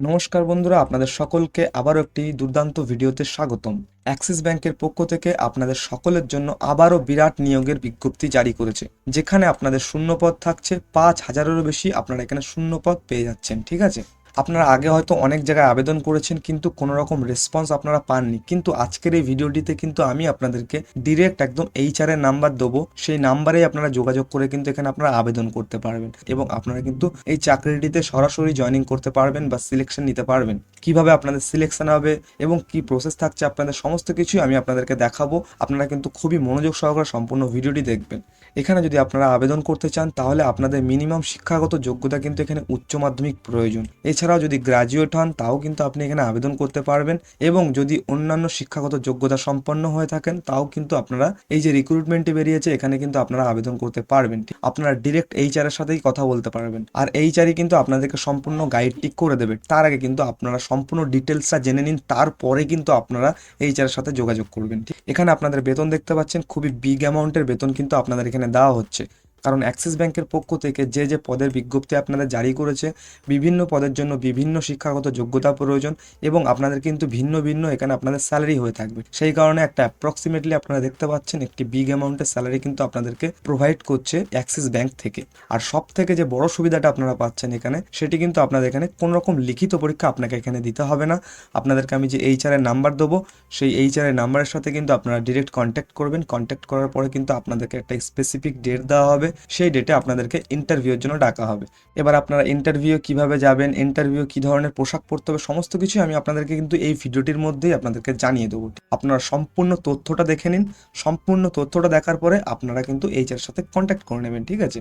নমস্কার বন্ধুরা, আপনাদের সকলকে আবারও একটি দুর্দান্ত ভিডিওতে স্বাগতম। অ্যাক্সিস ব্যাংকের পক্ষ থেকে আপনাদের সকলের জন্য আবারও বিরাট নিয়োগের বিজ্ঞপ্তি জারি করেছে, যেখানে আপনাদের শূন্যপদ থাকছে 5,000-এরও বেশি। আপনারা এখানে শূন্যপদ পেয়ে যাচ্ছেন, ঠিক আছে। আপনারা আগে হয়তো অনেক জায়গায় আবেদন করেছেন, কিন্তু কোনো রকম রেসপন্স আপনারা পাননি। কিন্তু আজকের এই ভিডিওটিতে কিন্তু আমি আপনাদেরকে ডিরেক্ট একদম এইচআর এর নাম্বার দেবো, সেই নাম্বারেই আপনারা যোগাযোগ করে কিন্তু এখানে আপনারা আবেদন করতে পারবেন এবং আপনারা কিন্তু এই চাকরিটিতে সরাসরি জয়েনিং করতে পারবেন বা সিলেকশন নিতে পারবেন। কিভাবে আপনাদের সিলেকশন হবে এবং কি প্রসেস থাকছে, আপনাদের সমস্ত কিছুই আমি আপনাদেরকে দেখাবো। আপনারা কিন্তু খুবই মনোযোগ সহকারে সম্পূর্ণ ভিডিওটি দেখবেন। এখানে যদি আপনারা আবেদন করতে চান, তাহলে আপনাদের মিনিমাম শিক্ষাগত যোগ্যতা কিন্তু এখানে উচ্চ মাধ্যমিক প্রয়োজন। এছাড়াও যদি গ্রাজুয়েট হন, তাও কিন্তু আপনি এখানে আবেদন করতে পারবেন। এবং যদি অন্যান্য শিক্ষাগত যোগ্যতা সম্পন্ন হয়ে থাকেন, তাও কিন্তু আপনারা এই যে রিক্রুটমেন্টটি বেরিয়েছে, এখানে কিন্তু আপনারা আবেদন করতে পারবেন। আপনারা ডিরেক্ট এইচআর এর সাথেই কথা বলতে পারবেন, আর এইচআরই কিন্তু আপনাদেরকে সম্পূর্ণ গাইডটি করে দেবে। তার আগে কিন্তু আপনারা সম্পূর্ণ ডিটেলসটা জেনে নিন, তারপরে কিন্তু আপনারা এইচআর এর সাথে যোগাযোগ করবেন। ঠিক, এখানে আপনাদের বেতন দেখতে পাচ্ছেন, খুবই বিগ অ্যামাউন্টের বেতন কিন্তু আপনাদের এখানে দেওয়া হচ্ছে। কারণ অ্যাক্সিস ব্যাংকের পক্ষ থেকে যে যে পদের বিজ্ঞপ্তি আপনাদের জারি করেছে, বিভিন্ন পদের জন্য বিভিন্ন শিক্ষাগত যোগ্যতা প্রয়োজন এবং আপনাদের কিন্তু ভিন্ন ভিন্ন এখানে আপনাদের স্যালারি হয়ে থাকবে। সেই কারণে একটা অ্যাপ্রক্সিমেটলি আপনারা দেখতে পাচ্ছেন একটি বিগ অ্যামাউন্টের স্যালারি কিন্তু আপনাদেরকে প্রোভাইড করছে অ্যাক্সিস ব্যাংক থেকে। আর সব থেকে যে বড় সুবিধাটা আপনারা পাচ্ছেন এখানে, সেটি কিন্তু আপনাদের এখানে কোনো রকম লিখিত পরীক্ষা আপনাকে এখানে দিতে হবে না। আপনাদেরকে আমি যে এইচআর এর নাম্বার দেবো, সেই এইচআর এর নাম্বারের সাথে কিন্তু আপনারা ডিরেক্ট কন্ট্যাক্ট করবেন। কন্ট্যাক্ট করার পরে কিন্তু আপনাদেরকে একটা স্পেসিফিক ডেট দেওয়া হবে, সেই ডেটে আপনাদেরকে ইন্টারভিউর জন্য ডাকা হবে। এবার আপনারা ইন্টারভিউ কিভাবে যাবেন, ইন্টারভিউ কি ধরনের পোশাক পরতে হবে, সমস্ত কিছুই আমি আপনাদেরকে কিন্তু এই ভিডিওটির মধ্যেই আপনাদেরকে জানিয়ে দেবো। আপনারা সম্পূর্ণ তথ্যটা দেখে নিন। সম্পূর্ণ তথ্যটা দেখার পরে আপনারা কিন্তু এইচআর সাথে কন্ট্যাক্ট করে নেবেন, ঠিক আছে।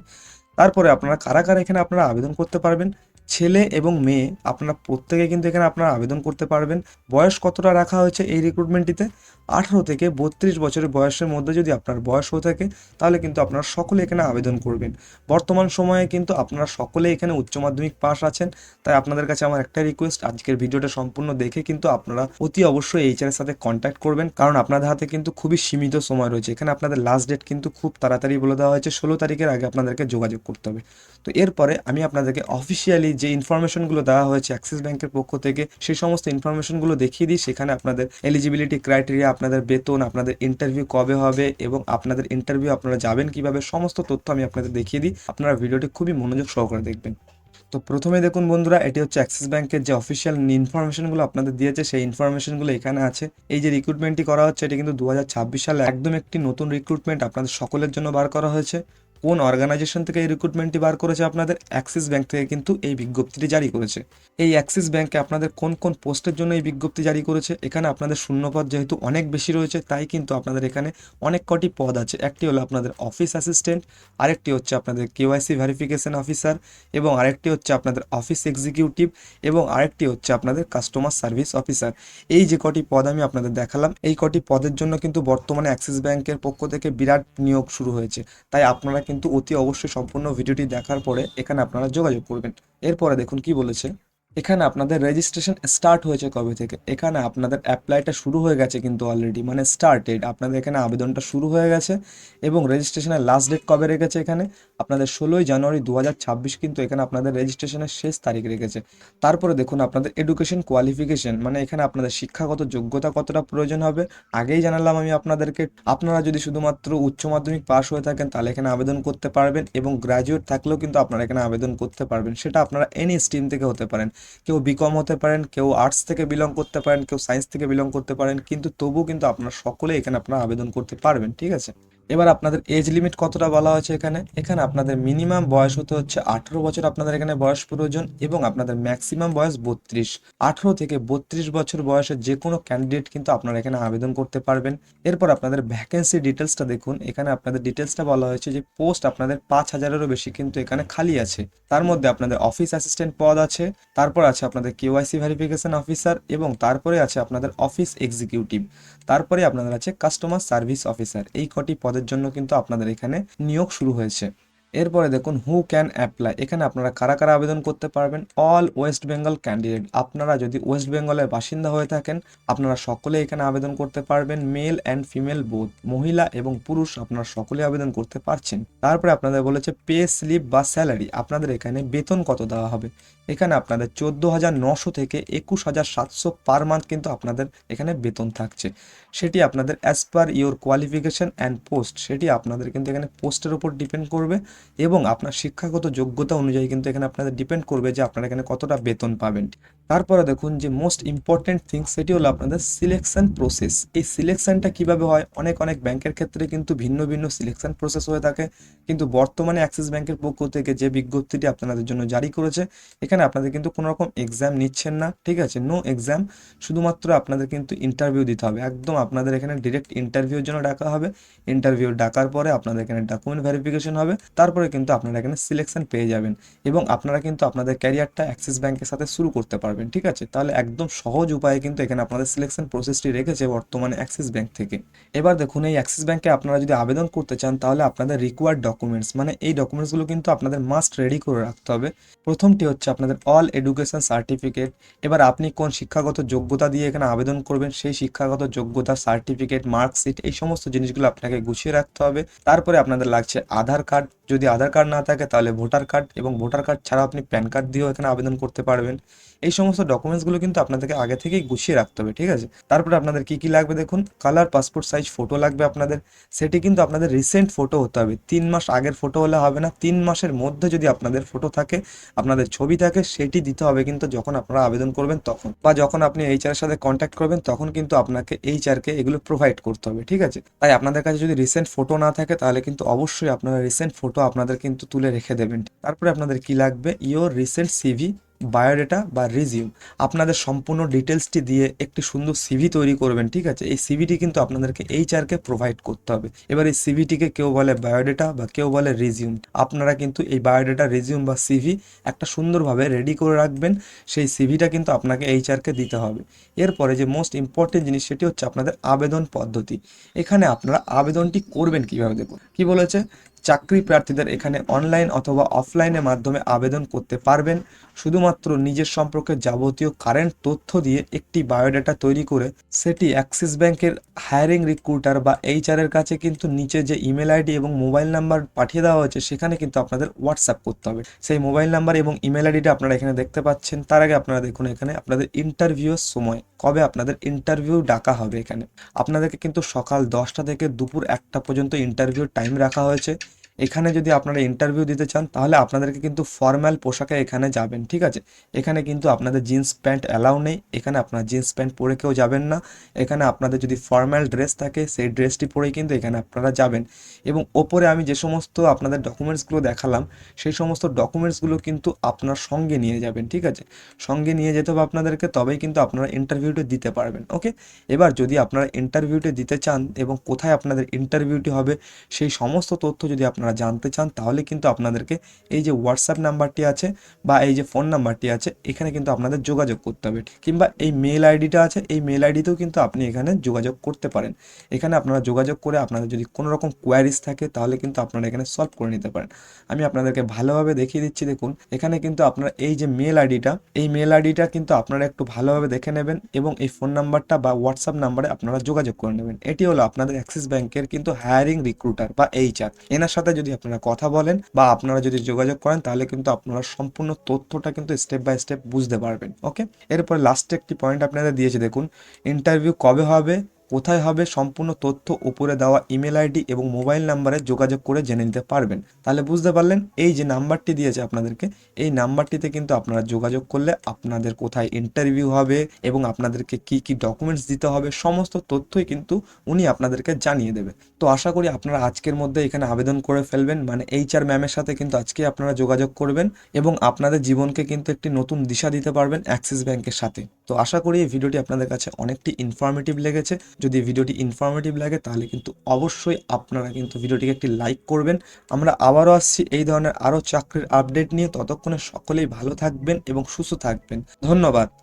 তারপরে আপনারা কারা কারা এখানে আপনারা আবেদন করতে পারবেন, ছেলে এবং মেয়ে আপনারা প্রত্যেকে কিন্তু এখানে আপনারা আবেদন করতে পারবেন। বয়স কতটা রাখা হয়েছে এই রিক্রুটমেন্টটিতে? 18 থেকে 32 বছরের বয়সের মধ্যে যদি আপনার বয়স হয়ে থাকে, তাহলে কিন্তু আপনারা সকলে এখানে আবেদন করবেন। বর্তমান সময়ে কিন্তু আপনারা সকলে এখানে উচ্চ মাধ্যমিক পাস আছেন। তাই আপনাদের কাছে আমার একটা রিকোয়েস্ট, আজকের ভিডিওটা সম্পূর্ণ দেখে কিন্তু আপনারা অতি অবশ্যই এইচআর এর সাথে কন্ট্যাক্ট করবেন, কারণ আপনাদের হাতে কিন্তু খুবই সীমিত সময় রয়েছে। এখানে আপনাদের লাস্ট ডেট কিন্তু খুব তাড়াতাড়ি বলে দেওয়া হয়েছে, 16 তারিখের আগে আপনাদেরকে যোগাযোগ করতে হবে। তো এরপরে আমি আপনাদেরকে অফিসিয়ালি যে ইনফরমেশনগুলো দেওয়া হয়েছে অ্যাক্সিস ব্যাংকের পক্ষ থেকে, সেই সমস্ত ইনফরমেশনগুলো দেখিয়ে দিই। সেখানে আপনাদের এলিজিবিলিটি ক্রাইটেরিয়া, আপনাদের বেতন, আপনাদের ইন্টারভিউ কবে হবে এবং আপনাদের ইন্টারভিউ আপনারা যাবেন কিভাবে, সমস্ত তথ্য আমি আপনাদের দেখিয়ে দিই। আপনারা ভিডিওটি খুবই মনোযোগ সহকারে দেখবেন। তো প্রথমে দেখুন বন্ধুরা, এটি হচ্ছে অ্যাক্সিস ব্যাংকের যে অফিসিয়াল ইনফরমেশনগুলো আপনাদের দিয়েছে, সেই ইনফরমেশনগুলো এখানে আছে। এই যে রিক্রুটমেন্টটি করা হচ্ছে, এটি কিন্তু 2026 সালে একদম একটি নতুন রিক্রুটমেন্ট আপনাদের সকলের জন্য বার করা হয়েছে। কোন অর্গানাইজেশন থেকে এই রিক্রুটমেন্টটি বার করেছে? আপনাদের অ্যাক্সিস ব্যাংক থেকে কিন্তু এই বিজ্ঞপ্তিটি জারি করেছে। এই অ্যাক্সিস ব্যাংকে আপনাদের কোন কোন পোস্টের জন্য এই বিজ্ঞপ্তি জারি করেছে? এখানে আপনাদের শূন্যপদ যেহেতু অনেক বেশি রয়েছে, তাই কিন্তু আপনাদের এখানে অনেক কটি পদ আছে। একটি হলো আপনাদের অফিস অ্যাসিস্ট্যান্ট, আরেকটি হচ্ছে আপনাদের কেওয়াইসি ভেরিফিকেশন অফিসার, এবং আরেকটি হচ্ছে আপনাদের অফিস এক্সিকিউটিভ, এবং আরেকটি হচ্ছে আপনাদের কাস্টমার সার্ভিস অফিসার। এই যে কটি পদ আমি আপনাদের দেখালাম, এই কটি পদের জন্য কিন্তু বর্তমানে অ্যাক্সিস ব্যাংকের পক্ষ থেকে বিরাট নিয়োগ শুরু হয়েছে। তাই আপনারা কিন্তু অতি অবশ্যই সম্পূর্ণ ভিডিওটি দেখার পরে এখানে আপনারা যোগাযোগ করবেন। এরপরে দেখুন কি বলেছে। এখানে আপনাদের রেজিস্ট্রেশন স্টার্ট হয়েছে কবে থেকে? এখানে আপনাদের অ্যাপ্লাইটা শুরু হয়ে গেছে কিন্তু অলরেডি, মানে স্টার্টেড। আপনাদের এখানে আবেদনটা শুরু হয়ে গেছে এবং রেজিস্ট্রেশনের লাস্ট ডেট কবে রেখেছে? এখানে আপনাদের 16ই জানুয়ারি 2026 কিন্তু এখানে আপনাদের রেজিস্ট্রেশনের শেষ তারিখ রেখেছে। তারপরে দেখুন আপনাদের এডুকেশন কোয়ালিফিকেশন, মানে এখানে আপনাদের শিক্ষাগত যোগ্যতা কতটা প্রয়োজন হবে। আগেই জানালাম আমি আপনাদেরকে, আপনারা যদি শুধুমাত্র উচ্চ মাধ্যমিক পাস হয়ে থাকেন, তাহলে এখানে আবেদন করতে পারবেন, এবং গ্র্যাজুয়েট থাকলেও কিন্তু আপনারা এখানে আবেদন করতে পারবেন। সেটা আপনারা এনি স্ট্রিম থেকে হতে পারেন। কেউ বিকম হতে পারেন, কেউ আর্টস থেকে বিলং করতে পারেন, কেউ সায়েন্স থেকে বিলং করতে পারেন, কিন্তু তবুও কিন্তু আপনারা সকলে এখানে আপনারা আবেদন করতে পারবেন, ঠিক আছে। এবার আপনাদের এজ লিমিট কতটা বলা হয়েছে এখানে? এখানে আপনাদের মিনিমাম বয়স হতে হচ্ছে 18 বছর আপনাদের এখানে বয়স প্রয়োজন, এবং আপনাদের ম্যাক্সিমাম বয়স 32। 18 থেকে 32 বছর বয়সের যে কোনো ক্যান্ডিডেট কিন্তু আপনারা এখানে আবেদন করতে পারবেন। এরপর আপনাদের ভ্যাকেন্সি ডিটেলসটা দেখুন। এখানে আপনাদের ডিটেলসটা বলা হয়েছে যে পোস্ট আপনাদের 5,000-এরও বেশি কিন্তু এখানে খালি আছে। তার মধ্যে আপনাদের অফিস অ্যাসিস্ট্যান্ট পদ আছে, তারপর আছে আপনাদের কেওয়াইসি ভেরিফিকেশন অফিসার, এবং তারপরে আছে আপনাদের অফিস এক্সিকিউটিভ, তারপরে আপনাদের আছে কাস্টমার সার্ভিস অফিসার। এই কটি পদের জন্য কিন্তু আপনাদের এখানে নিয়োগ শুরু হয়েছে। এরপরে দেখুন হু ক্যান অ্যাপ্লাই, এখানে আপনারা কারা কারা আবেদন করতে পারবেন। অল ওয়েস্ট বেঙ্গল ক্যান্ডিডেট, আপনারা যদি ওয়েস্ট বেঙ্গলের বাসিন্দা হয়ে থাকেন আপনারা সকলে এখানে আবেদন করতে পারবেন। মেল অ্যান্ড ফিমেল বোথ, মহিলা এবং পুরুষ আপনারা সকলে আবেদন করতে পারছেন। তারপরে আপনাদের বলেছে পে স্লিপ বা স্যালারি, আপনাদের এখানে বেতন কত দেওয়া হবে। এখানে আপনাদের 14,900 থেকে 21,700 পার মান্থ কিন্তু আপনাদের এখানে বেতন থাকছে। সেটি আপনাদের as per your qualification and post, সেটি আপনাদের কিন্তু এখানে পোস্টের উপর ডিপেন্ড করবে এবং আপনার শিক্ষাগত যোগ্যতা অনুযায়ী কিন্তু এখানে আপনাদের ডিপেন্ড করবে যে আপনারা এখানে কতটা বেতন পাবেন। তারপরে দেখুন যে মোস্ট ইম্পর্টেন্ট থিংস সেটি হলো আপনাদের সিলেকশন প্রসেস। এই সিলেকশনটা কিভাবে হয়, অনেক অনেক ব্যাংকের ক্ষেত্রে কিন্তু ভিন্ন ভিন্ন সিলেকশন প্রসেস হয়ে থাকে, কিন্তু বর্তমানে অ্যাক্সিস ব্যাংকের পক্ষ থেকে যে বিজ্ঞপ্তিটি আপনাদের জন্য জারি করেছে এখানে আপনাদের কিন্তু কোনো রকম এক্সাম নিচ্ছেন না, ঠিক আছে, নো এক্সাম, শুধুমাত্র আপনাদের কিন্তু ইন্টারভিউ দিতে হবে। একদম আপনাদের এখানে ডিরেক্ট ইন্টারভিউর জন্য ডাকা হবে। ইন্টারভিউ ডাকার পরে আপনাদের এখানে ডকুমেন্ট ভেরিফিকেশন হবে, তারপরে কিন্তু আপনারা এখানে সিলেকশন পেয়ে যাবেন এবং আপনারা কিন্তু আপনাদের ক্যারিয়ারটা অ্যাক্সিস ব্যাংকের সাথে শুরু করতে পারবেন, ঠিক আছে। তাহলে একদম সহজ উপায়ে কিন্তু এখানে আপনাদের সিলেকশন প্রসেসটি রেখেছে বর্তমানে অ্যাক্সিস ব্যাংক থেকে। এবার দেখুন এই অ্যাক্সিস ব্যাংকে আপনারা যদি আবেদন করতে চান তাহলে আপনাদের রিকোয়ার্ড ডকুমেন্টস, মানে এই ডকুমেন্টসগুলো কিন্তু আপনাদের মাস্ট রেডি করে রাখতে হবে। প্রথমটি হচ্ছে আপনাদের অল এডুকেশন সার্টিফিকেট। এবার আপনি কোন শিক্ষাগত যোগ্যতা দিয়ে এখানে আবেদন করবেন সেই শিক্ষাগত যোগ্যতা সার্টিফিকেট, মার্কশিট, এই সমস্ত জিনিসগুলো আপনাকে গুছিয়ে রাখতে হবে। তারপরে আপনাদের লাগছে আধার কার্ড, যদি আধার কার্ড না থাকে তাহলে ভোটার কার্ড, এবং ভোটার কার্ড ছাড়া আপনি প্যান কার্ড দিয়েও এখানে আবেদন করতে পারবেন। এই সমস্ত ডকুমেন্টসগুলো কিন্তু আপনাদেরকে আগে থেকেই গুছিয়ে রাখতে হবে, ঠিক আছে। তারপরে আপনাদের কি কি লাগবে দেখুন, কালার পাসপোর্ট সাইজ ফটো লাগবে আপনাদের, সেটি কিন্তু আপনাদের রিসেন্ট ফটো হতে হবে, 3 মাস আগের ফটো হলে হবে না, 3 মাসের মধ্যে যদি আপনাদের ফটো থাকে, আপনাদের ছবি থাকে, সেটি দিতে হবে কিন্তু যখন আপনারা আবেদন করবেন তখন, বা যখন আপনি এইচআর এর সাথে কন্ট্যাক্ট করবেন তখন কিন্তু আপনাকে এইচআরকে এগুলো প্রোভাইড করতে হবে, ঠিক আছে। তাই আপনাদের কাছে যদি রিসেন্ট ফটো না থাকে তাহলে কিন্তু অবশ্যই আপনারা রিসেন্ট ফটো আপনাদের কিন্তু তুলে রেখে দেবেন। তারপরে আপনাদের কি লাগবে, ইওর রিসেন্ট সিভি, বায়োডেটা বা রিজিউম, আপনাদের সম্পূর্ণ ডিটেলসটি দিয়ে একটি সুন্দর সিভি তৈরি করবেন, ঠিক আছে। এই সিভিটি কিন্তু আপনাদেরকে এইচআরকে প্রোভাইড করতে হবে। এবার এই সিভিটিকে কেউ বলে বায়োডেটা বা কেউ বলে রিজিউম, আপনারা কিন্তু এই বায়োডেটা, রিজিউম বা সিভি একটা সুন্দরভাবে রেডি করে রাখবেন। সেই সিভিটা কিন্তু আপনাকে এইচআরকে দিতে হবে। এরপরে যে মোস্ট ইম্পর্টেন্ট জিনিস সেটি হচ্ছে আপনাদের আবেদন পদ্ধতি। এখানে আপনারা আবেদনটি করবেন কিভাবে দেখুন, কি বলেছে, চাকরি প্রার্থীদের এখানে অনলাইন অথবা অফলাইনের মাধ্যমে আবেদন করতে পারবেন। শুধুমাত্র নিজের সম্পর্কে যাবতীয় কারেন্ট তথ্য দিয়ে একটি বায়োডাটা তৈরি করে সেটি অ্যাক্সিস ব্যাংকের হায়ারিং রিক্রুটার বা এইচআর এর কাছে কিন্তু নিচে যে ইমেল আইডি এবং মোবাইল নাম্বার পাঠিয়ে দেওয়া হয়েছে সেখানে কিন্তু আপনাদের হোয়াটসঅ্যাপ করতে হবে। সেই মোবাইল নাম্বার এবং ইমেল আইডিটা আপনারা এখানে দেখতে পাচ্ছেন। তার আগে আপনারা দেখুন এখানে আপনাদের ইন্টারভিউর সময় কবে আপনাদের ইন্টারভিউ ডাকা হবে। এখানে আপনাদেরকে কিন্তু সকাল 10টা থেকে দুপুর 1টা পর্যন্ত ইন্টারভিউ টাইম রাখা হয়েছে। এখানে যদি আপনারা ইন্টারভিউ দিতে চান তাহলে আপনাদেরকে কিন্তু ফর্মাল পোশাকে এখানে যাবেন, ঠিক আছে। এখানে কিন্তু আপনাদের জিন্স প্যান্ট অ্যালাউ নেই, এখানে আপনারা জিন্স প্যান্ট পরে কেউ যাবেন না। এখানে আপনাদের যদি ফর্মাল ড্রেস থাকে সেই ড্রেসটি পরেই কিন্তু এখানে আপনারা যাবেন। এবং ওপরে আমি যে সমস্ত আপনাদের ডকুমেন্টসগুলো দেখালাম সেই সমস্ত ডকুমেন্টসগুলো কিন্তু আপনার সঙ্গে নিয়ে যাবেন, ঠিক আছে। সঙ্গে নিয়ে যেতে হবে আপনাদেরকে, তবেই কিন্তু আপনারা ইন্টারভিউটি দিতে পারবেন, ওকে। এবার যদি আপনারা ইন্টারভিউটি দিতে চান এবং কোথায় আপনাদের ইন্টারভিউটি হবে সেই সমস্ত তথ্য যদি আপনারা জানতে চান তাহলে কিন্তু আপনাদেরকে এই যে হোয়াটসঅ্যাপ নাম্বারটি আছে বা এই যে ফোন নাম্বারটি আছে এখানে কিন্তু আপনাদের যোগাযোগ করতে হবে, কিংবা এই মেল আইডিটা আছে এই মেল আইডিতেও কিন্তু আপনি এখানে যোগাযোগ করতে পারেন। এখানে আপনারা যোগাযোগ করে আপনাদের যদি কোনো রকম কোয়ারিজ থাকে তাহলে কিন্তু আপনারা এখানে সলভ করে নিতে পারেন। আমি আপনাদেরকে ভালোভাবে দেখিয়ে দিচ্ছি, দেখুন এখানে কিন্তু আপনারা এই যে মেল আইডিটা, এই মেল আইডিটা কিন্তু আপনারা একটু ভালোভাবে দেখে নেবেন এবং এই ফোন নাম্বারটা বা হোয়াটসঅ্যাপ নাম্বারে আপনারা যোগাযোগ করে নেবেন। এটি হলো আপনাদের অ্যাক্সিস ব্যাংকের কিন্তু হায়ারিং রিক্রুটার বা এইচআর। এনার সাথে যদি আপনারা কথা বলেন বা আপনারা যদি যোগাযোগ করেন তাহলে কিন্তু আপনারা সম্পূর্ণ তথ্যটা কিন্তু স্টেপ বাই স্টেপ বুঝতে পারবেন, ওকে। এরপর লাস্টে একটি পয়েন্ট আপনাদের দিয়েছে, দেখুন ইন্টারভিউ কবে হবে, কোথায় হবে, সম্পূর্ণ তথ্য উপরে দেওয়া ইমেল আইডি এবং মোবাইল নাম্বারে যোগাযোগ করে জেনে নিতে পারবেন। তাহলে বুঝতে পারলেন এই যে নাম্বারটি দিয়েছে আপনাদেরকে, এই নাম্বারটিতে কিন্তু আপনারা যোগাযোগ করলে আপনাদের কোথায় ইন্টারভিউ হবে এবং আপনাদেরকে কি কি ডকুমেন্টস দিতে হবে সমস্ত তথ্যই কিন্তু উনি আপনাদেরকে জানিয়ে দেবে। তো আশা করি আপনারা আজকের মধ্যে এখানে আবেদন করে ফেলবেন, মানে এইচআর ম্যামের সাথে কিন্তু আজকে আপনারা যোগাযোগ করবেন এবং আপনাদের জীবনকে কিন্তু একটি নতুন দিশা দিতে পারবেন অ্যাক্সিস ব্যাংকের সাথে। তো আশা করি এই ভিডিওটি আপনাদের কাছে অনেকটি ইনফরমেটিভ লেগেছে। যদি ভিডিওটি ইনফরমেটিভ লাগে তাহলে কিন্তু অবশ্যই আপনারা কিন্তু ভিডিওটিকে একটি লাইক করবেন। আমরা আবারও আসছি এই ধরনের আরও চাকরির আপডেট নিয়ে, ততক্ষণে সকলেই ভালো থাকবেন এবং সুস্থ থাকবেন। ধন্যবাদ।